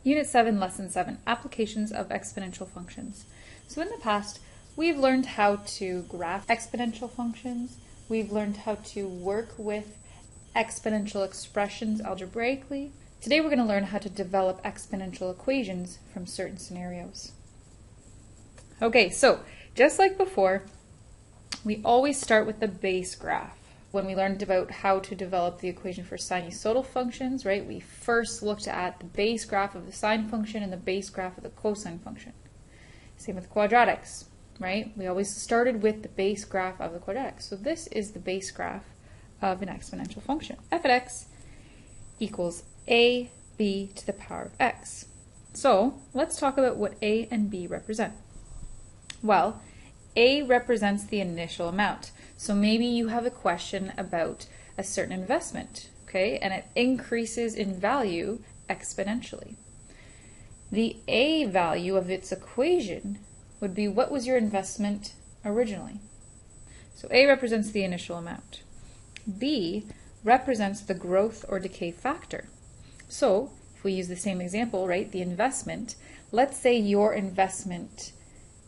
Unit 7, Lesson 7, Applications of Exponential Functions. So in the past, we've learned how to graph exponential functions. We've learned how to work with exponential expressions algebraically. Today we're going to learn how to develop exponential equations from certain scenarios. Okay, so just like before, we always start with the base graph. When we learned about how to develop the equation for sinusoidal functions, right, we first looked at the base graph of the sine function and the base graph of the cosine function. Same with quadratics, right? We always started with the base graph of the quadratic. So this is the base graph of an exponential function. F of x equals ab to the power of x. So let's talk about what a and b represent. Well, a represents the initial amount. So maybe you have a question about a certain investment, okay, and it increases in value exponentially. The a value of its equation would be what was your investment originally. So a represents the initial amount. B represents the growth or decay factor. So if we use the same example, right, the investment, let's say your investment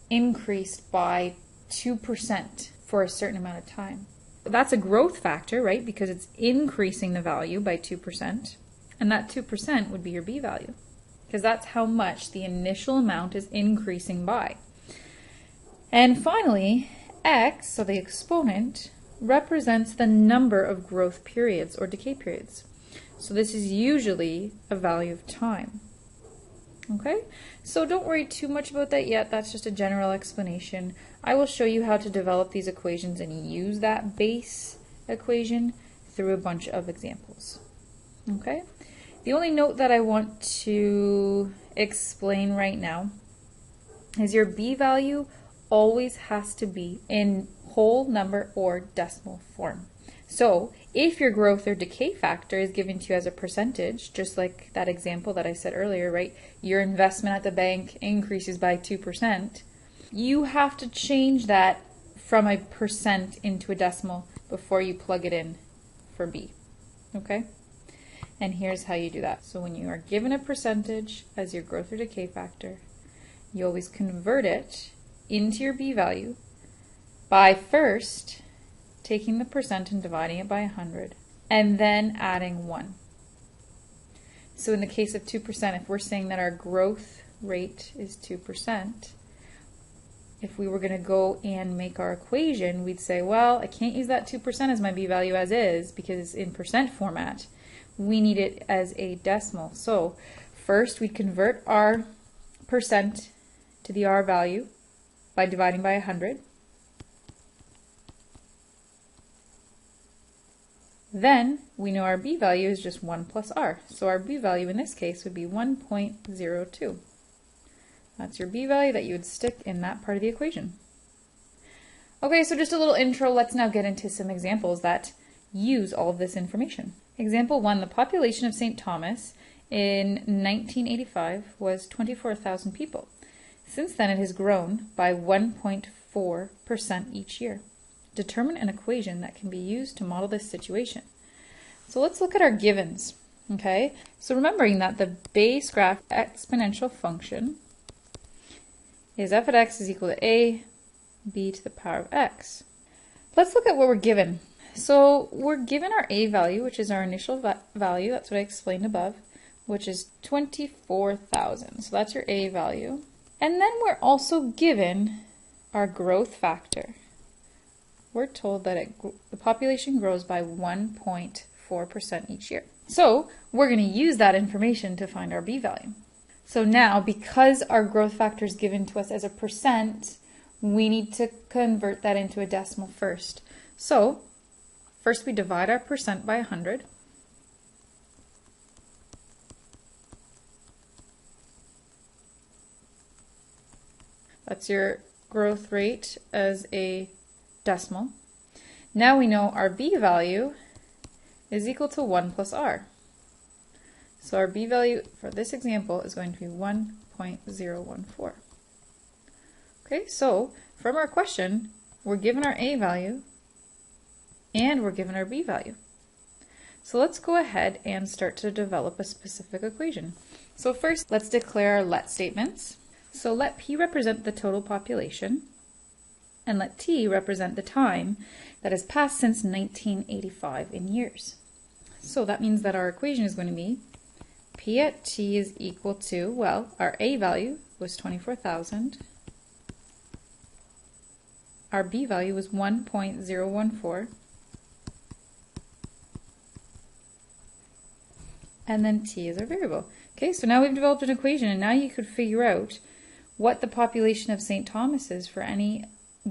increased by 2% for a certain amount of time. That's a growth factor, right, because it's increasing the value by 2%, and that 2% would be your b value, because that's how much the initial amount is increasing by. And finally, x, so the exponent, represents the number of growth periods or decay periods. So this is usually a value of time. Okay, so don't worry too much about that yet. That's just a general explanation. I will show you how to develop these equations and use that base equation through a bunch of examples. Okay, the only note that I want to explain right now is your b value always has to be in whole number or decimal form. So if your growth or decay factor is given to you as a percentage, just like that example that I said earlier, right? Your investment at the bank increases by 2%. You have to change that from a percent into a decimal before you plug it in for B, okay? And here's how you do that. So when you are given a percentage as your growth or decay factor, you always convert it into your B value by first taking the percent and dividing it by 100, and then adding 1. So in the case of 2%, if we're saying that our growth rate is 2%, if we were going to go and make our equation, we'd say, well, I can't use that 2% as my b value as is, because in percent format, we need it as a decimal. So first we'd convert our percent to the r value by dividing by 100. Then we know our b value is just 1 plus r. So our b value in this case would be 1.02. That's your b value that you would stick in that part of the equation. Okay, so just a little intro. Let's now get into some examples that use all of this information. Example 1, the population of St. Thomas in 1985 was 24,000 people. Since then it has grown by 1.4% each year. Determine an equation that can be used to model this situation. So let's look at our givens, okay? So remembering that the base graph exponential function is f of x is equal to a b to the power of x. Let's look at what we're given. So we're given our a value, which is our initial value, that's what I explained above, which is 24,000. So that's your a value. And then we're also given our growth factor. We're told that the population grows by 1.4% each year. So we're going to use that information to find our b value. So now, because our growth factor is given to us as a percent, we need to convert that into a decimal first. So first we divide our percent by 100. That's your growth rate as a decimal. Now we know our b value is equal to 1 plus r. So our b value for this example is going to be 1.014. Okay, so from our question, we're given our a value and we're given our b value. So let's go ahead and start to develop a specific equation. So first, let's declare our let statements. So let P represent the total population, and let T represent the time that has passed since 1985 in years. So that means that our equation is going to be P at T is equal to, well, our A value was 24,000. Our B value was 1.014. And then T is our variable. Okay, so now we've developed an equation, and now you could figure out what the population of St. Thomas is for any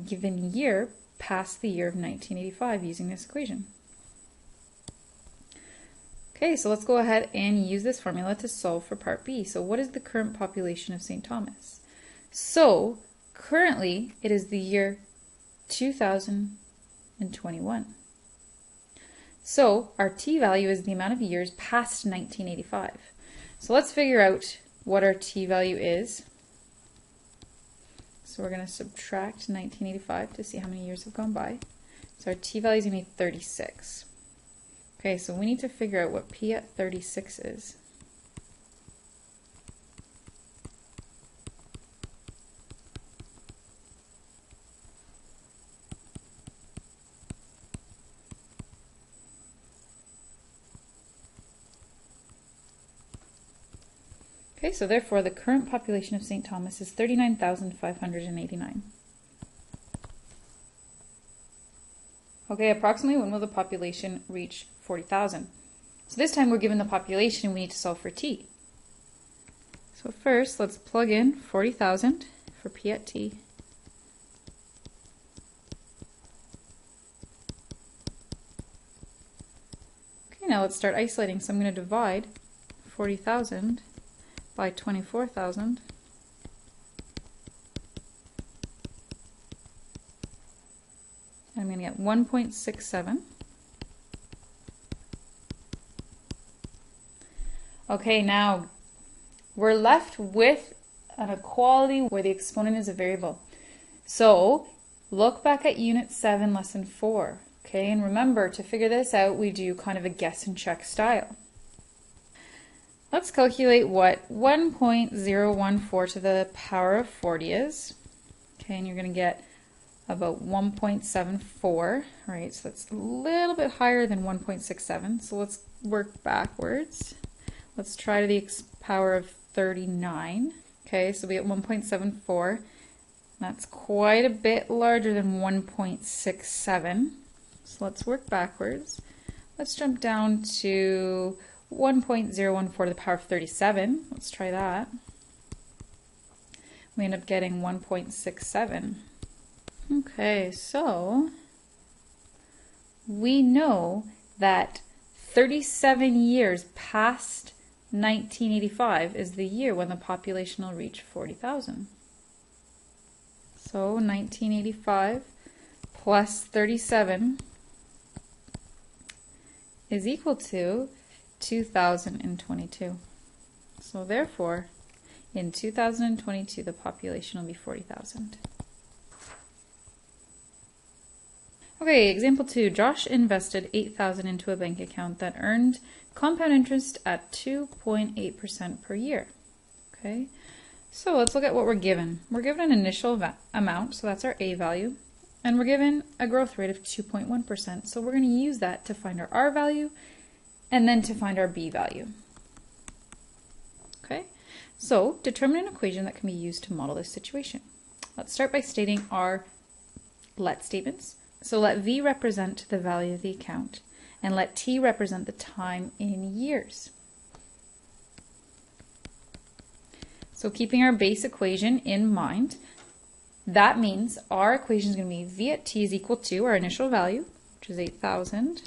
given year past the year of 1985 using this equation. Okay, so let's go ahead and use this formula to solve for part B. So what is the current population of St. Thomas? So currently it is the year 2021. So our T value is the amount of years past 1985. So let's figure out what our T value is. So we're going to subtract 1985 to see how many years have gone by. So our T value is going to be 36. Okay, so we need to figure out what P at 36 is. Okay, so therefore the current population of St. Thomas is 39,589. Okay, approximately when will the population reach 40,000? So this time we're given the population, we need to solve for T. So first, let's plug in 40,000 for P at T. Okay, now let's start isolating. So I'm going to divide 40,000 by 24,000. And I'm going to get 1.67. Okay, now we're left with an equality where the exponent is a variable. So look back at Unit 7, Lesson 4. Okay, and remember, to figure this out, we do kind of a guess and check style. Let's calculate what 1.014 to the power of 40 is. Okay, and you're going to get about 1.74, right? So that's a little bit higher than 1.67. So let's work backwards. Let's try to the power of 39. Okay, so we get 1.74. That's quite a bit larger than 1.67. So let's work backwards. Let's jump down to 1.014 to the power of 37. Let's try that. We end up getting 1.67. Okay, so we know that 37 years past 1985 is the year when the population will reach 40,000. So 1985 plus 37 is equal to 2022. So therefore, in 2022, the population will be 40,000. Okay, example 2. Josh invested 8,000 into a bank account that earned compound interest at 2.8% per year. Okay, so let's look at what we're given. We're given an initial amount, so that's our A value, and we're given a growth rate of 2.1%. So we're going to use that to find our R value and then to find our B value. Okay, so determine an equation that can be used to model this situation. Let's start by stating our let statements. So let V represent the value of the account, and let T represent the time in years. So keeping our base equation in mind, that means our equation is going to be V at T is equal to our initial value, which is 8,000.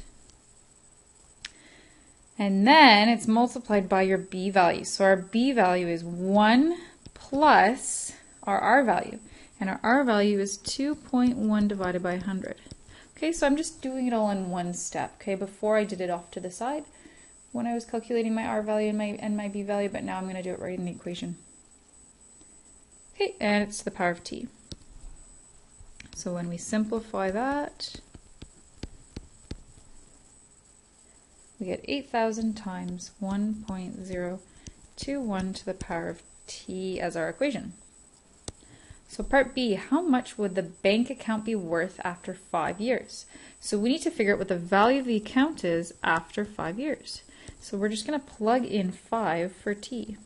And then it's multiplied by your B value. So our B value is 1 plus our R value. And our R value is 2.1 divided by 100. Okay, so I'm just doing it all in one step. Okay, before I did it off to the side when I was calculating my R value and my B value, but now I'm going to do it right in the equation. Okay, and it's the power of T. So when we simplify that, we get 8,000 times 1.0 21 to the power of t as our equation. So part B, how much would the bank account be worth after 5 years? So we need to figure out what the value of the account is after 5 years. So we're just going to plug in 5 for t.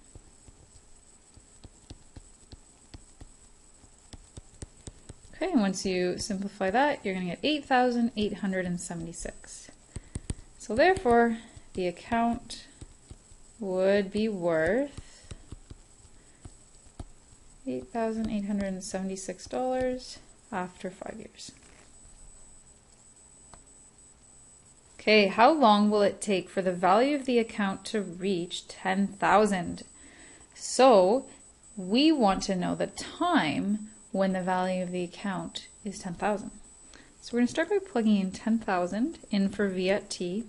Okay, and once you simplify that, you're going to get 8,876. So therefore, the account would be worth $8,876 after 5 years. Okay, how long will it take for the value of the account to reach 10,000? So we want to know the time when the value of the account is 10,000. So we're going to start by plugging in 10,000 in for v at t.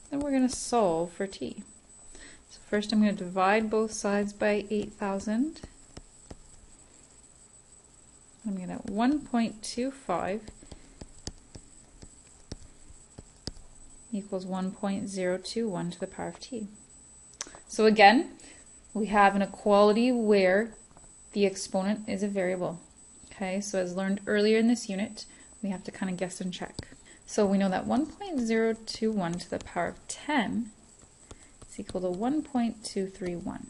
Then we're going to solve for t. So first I'm going to divide both sides by 8,000. I'm going to get 1.25 equals 1.021 to the power of t. So again, we have an equality where the exponent is a variable. Okay, so as learned earlier in this unit, we have to kind of guess and check. So we know that 1.021 to the power of 10 is equal to 1.231.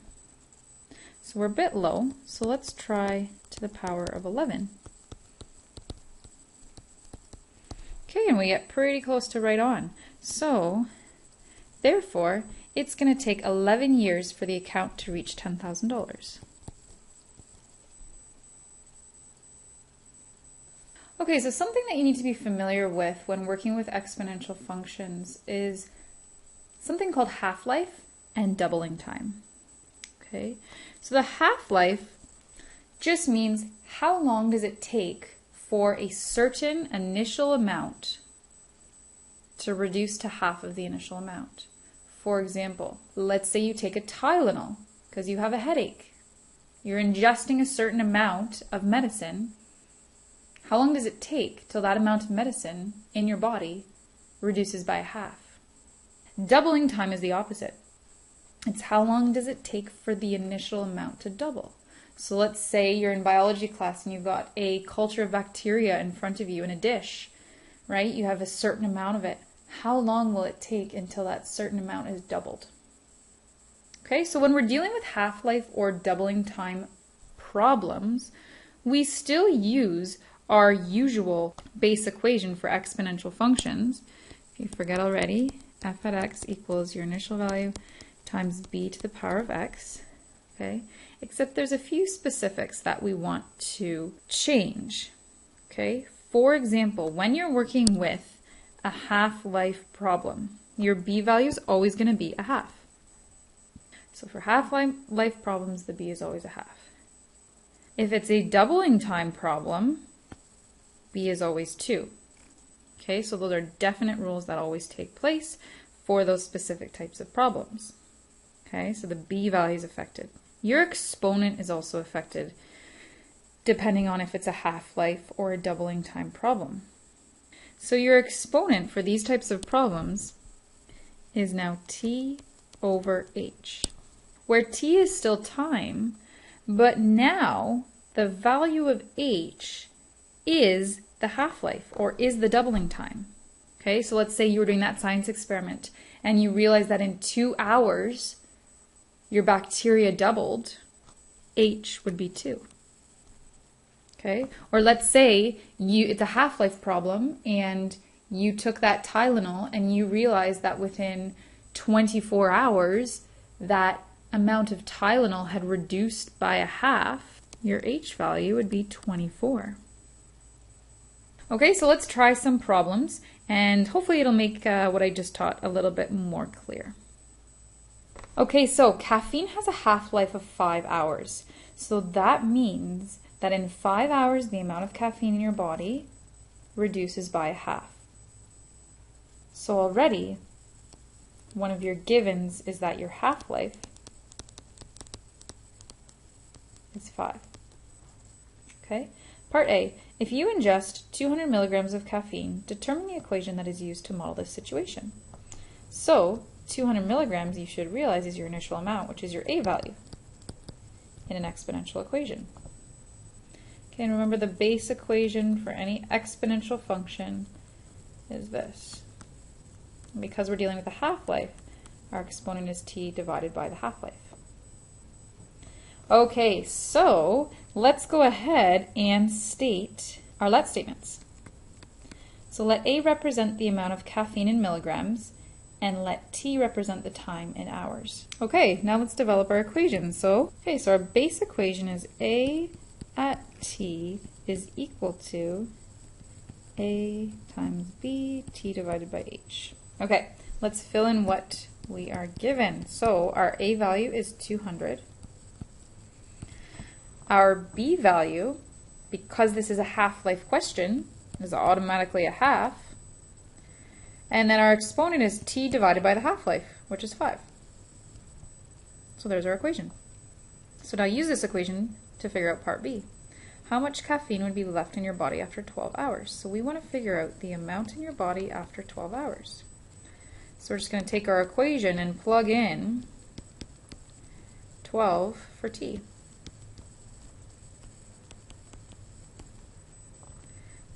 So we're a bit low, so let's try to the power of 11. Okay, and we get pretty close to right on. So, therefore, it's going to take 11 years for the account to reach $10,000. Okay, so something that you need to be familiar with when working with exponential functions is something called half-life and doubling time. Okay, so the half-life just means how long does it take for a certain initial amount to reduce to half of the initial amount. For example, let's say you take a Tylenol because you have a headache. You're ingesting a certain amount of medicine. How long does it take till that amount of medicine in your body reduces by half? Doubling time is the opposite. It's how long does it take for the initial amount to double. So let's say you're in biology class and you've got a culture of bacteria in front of you in a dish, right? You have a certain amount of it. How long will it take until that certain amount is doubled? Okay, so when we're dealing with half-life or doubling time problems, we still use our usual base equation for exponential functions. If you forget already, f at x equals your initial value times b to the power of x. Okay, except there's a few specifics that we want to change. Okay, for example, when you're working with a half-life problem, your b value is always going to be a half. So for half-life problems, the b is always a half. If it's a doubling time problem, b is always 2. Okay, so those are definite rules that always take place for those specific types of problems. Okay, so the b value is affected. Your exponent is also affected depending on if it's a half-life or a doubling time problem. So your exponent for these types of problems is now t over h, where t is still time, but now the value of h is the half-life or is the doubling time. Okay, so let's say you were doing that science experiment and you realize that in 2 hours your bacteria doubled, h would be 2. Okay, or let's say it's a half-life problem and you took that Tylenol and you realized that within 24 hours that amount of Tylenol had reduced by a half, your h value would be 24. Okay, so let's try some problems and hopefully it'll make what I just taught a little bit more clear. Okay, so caffeine has a half-life of 5 hours. So that means that in 5 hours, the amount of caffeine in your body reduces by a half. So already, one of your givens is that your half-life is 5. Okay, Part A. If you ingest 200 milligrams of caffeine, determine the equation that is used to model this situation. So, 200 milligrams, you should realize, is your initial amount, which is your A value in an exponential equation. Okay, and remember the base equation for any exponential function is this. And because we're dealing with a half-life, our exponent is t divided by the half-life. Okay, so let's go ahead and state our let statements. So let A represent the amount of caffeine in milligrams, and let T represent the time in hours. Okay, now let's develop our equation. So our base equation is A at T is equal to A times B, T divided by H. Okay, let's fill in what we are given. So our A value is 200. Our B value, because this is a half-life question, is automatically a half. And then our exponent is t divided by the half-life, which is 5. So there's our equation. So now use this equation to figure out part B. How much caffeine would be left in your body after 12 hours? So we want to figure out the amount in your body after 12 hours. So we're just going to take our equation and plug in 12 for t.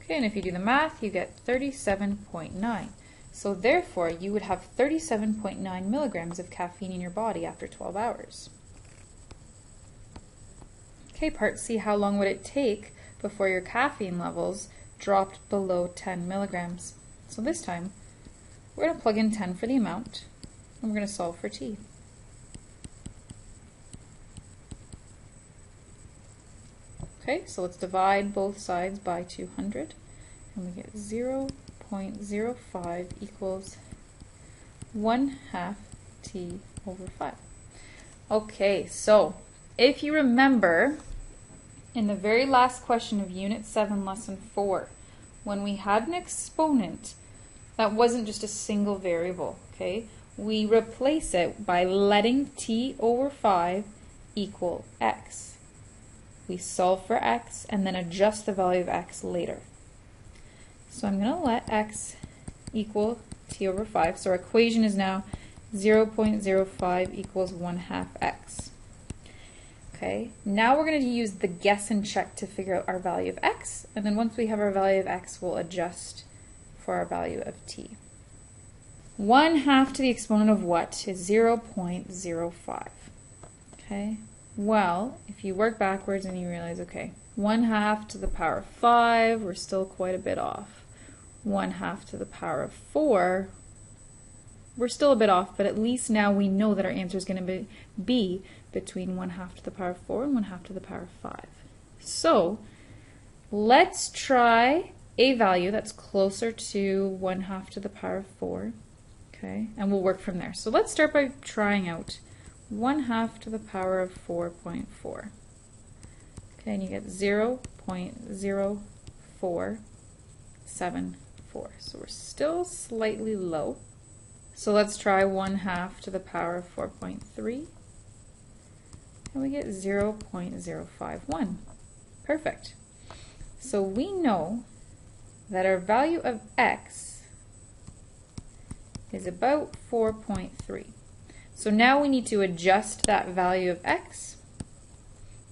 Okay, and if you do the math, you get 37.9. So therefore, you would have 37.9 milligrams of caffeine in your body after 12 hours. Okay, part C, how long would it take before your caffeine levels dropped below 10 milligrams? So this time, we're going to plug in 10 for the amount, and we're going to solve for t. Okay, so let's divide both sides by 200, and we get 0.05 equals 1/2 t over 5. Okay, so if you remember, in the very last question of Unit 7, Lesson 4, when we had an exponent that wasn't just a single variable, okay, we replace it by letting t over 5 equal x. We solve for x and then adjust the value of x later. So I'm going to let x equal t over 5. So our equation is now 0.05 equals 1/2 x. Okay, now we're going to use the guess and check to figure out our value of x, and then once we have our value of x, we'll adjust for our value of t. 1/2 to the exponent of what is 0.05. Okay. Well, if you work backwards and you realize, okay, 1/2 to the power of 5, we're still quite a bit off. 1/2 to the power of 4, we're still a bit off, but at least now we know that our answer is going to be between 1/2 to the power of 4 and 1/2 to the power of 5. So let's try a value that's closer to 1/2 to the power of 4, okay, and we'll work from there. So let's start by trying out 1/2 to the power of 4.4. Okay, and you get 0.0474. So we're still slightly low. So let's try 1/2 to the power of 4.3. And we get 0.051. Perfect. So we know that our value of x is about 4.3. So now we need to adjust that value of x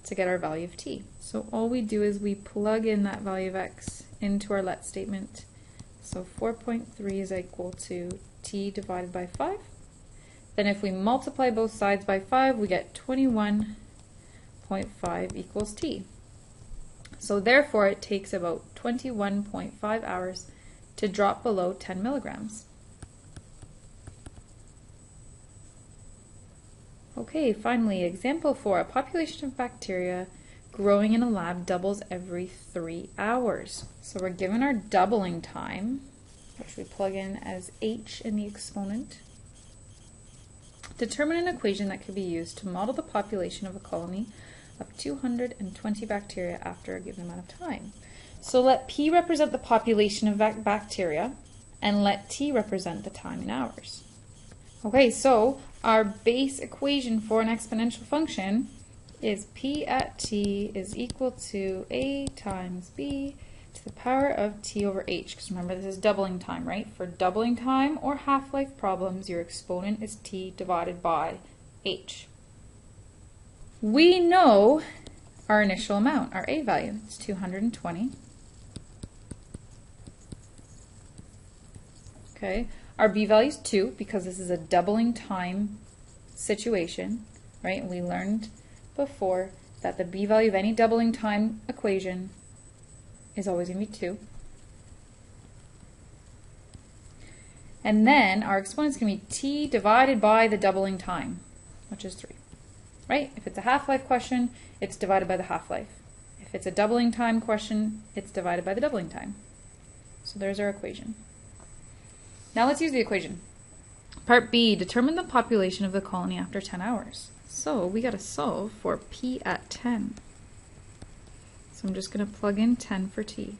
to get our value of t. So all we do is we plug in that value of x into our let statement. So 4.3 is equal to t divided by 5. Then if we multiply both sides by 5, we get 21.5 equals t. So therefore it takes about 21.5 hours to drop below 10 milligrams. Okay, finally, example 4. A population of bacteria growing in a lab doubles every 3 hours. So we're given our doubling time, which we plug in as h in the exponent. Determine an equation that could be used to model the population of a colony of 220 bacteria after a given amount of time. So let P represent the population of bacteria, and let T represent the time in hours. Okay, so our base equation for an exponential function is P at t is equal to A times B to the power of t over h. Because remember, this is doubling time, right? For doubling time or half-life problems, your exponent is t divided by h. We know our initial amount, our A value. It's 220. Okay. Our B value is 2 because this is a doubling time situation, right? And we learned before that the B value of any doubling time equation is always going to be 2. And then our exponent is going to be t divided by the doubling time, which is 3. Right? If it's a half-life question, it's divided by the half-life. If it's a doubling time question, it's divided by the doubling time. So there's our equation. Now let's use the equation. Part B, determine the population of the colony after 10 hours. So we got to solve for P at 10. So I'm just going to plug in 10 for t.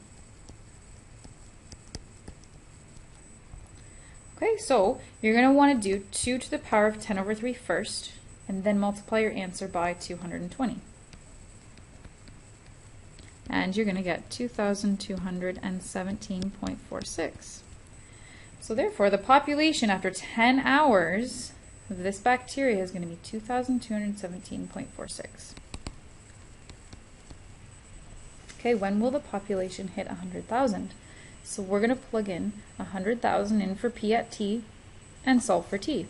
Okay, so you're going to want to do 2 to the power of 10 over 3 first, and then multiply your answer by 220. And you're going to get 2,217.46. So therefore, the population after 10 hours of this bacteria is going to be 2,217.46. Okay, when will the population hit 100,000? So we're going to plug in 100,000 in for P at t and solve for t.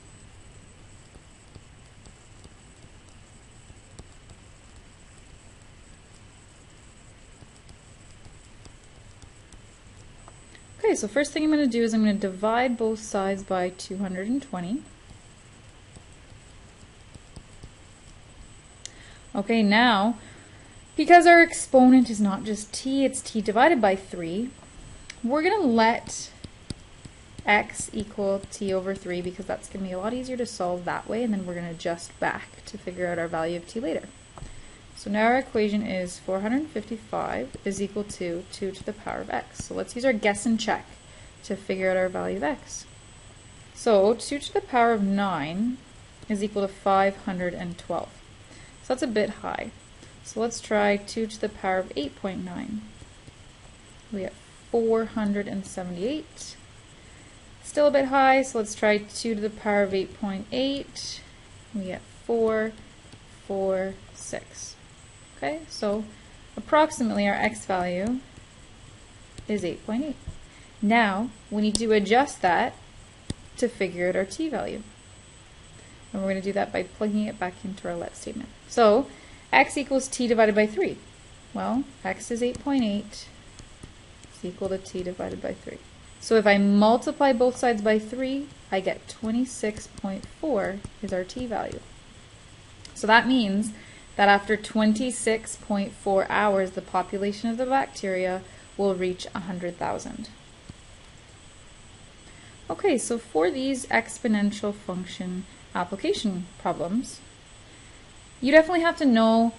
Okay, so first thing I'm going to do is I'm going to divide both sides by 220. Okay, now, because our exponent is not just t, it's t divided by 3, we're going to let x equal t over 3 because that's going to be a lot easier to solve that way, and then we're going to adjust back to figure out our value of t later. So now our equation is 455 is equal to 2 to the power of x. So let's use our guess and check to figure out our value of x. So 2 to the power of 9 is equal to 512. So that's a bit high. So let's try 2 to the power of 8.9. We get 478. Still a bit high, so let's try 2 to the power of 8.8. We get 446. Okay, so approximately our x value is 8.8. Now, we need to adjust that to figure out our t value. And we're going to do that by plugging it back into our let statement. So, x equals t divided by 3. Well, x is 8.8. It's equal to t divided by 3. So if I multiply both sides by 3, I get 26.4 is our t value. So that means that after 26.4 hours, the population of the bacteria will reach 100,000. Okay, so for these exponential function application problems, you definitely have to know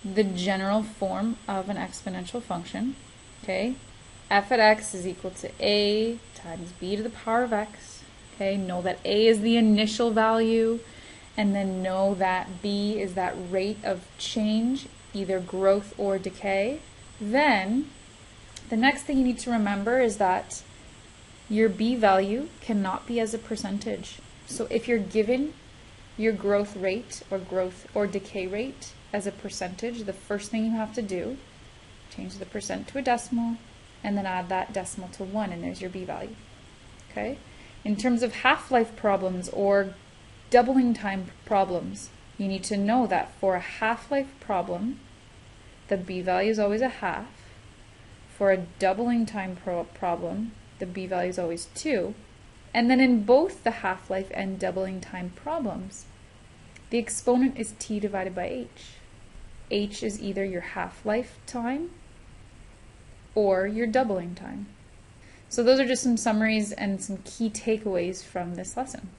the general form of an exponential function. Okay, f at x is equal to a times b to the power of x. Okay, know that a is the initial value, and then know that b is that rate of change, either growth or decay. Then, the next thing you need to remember is that your b value cannot be as a percentage. So if you're given your growth rate or decay rate as a percentage, the first thing you have to do, change the percent to a decimal, and then add that decimal to 1, and there's your b value. Okay? In terms of half-life problems or doubling time problems, you need to know that for a half-life problem, the b value is always a half. For a doubling time problem, the b value is always 2. And then in both the half-life and doubling time problems, the exponent is t divided by h. H is either your half-life time or your doubling time. So those are just some summaries and some key takeaways from this lesson.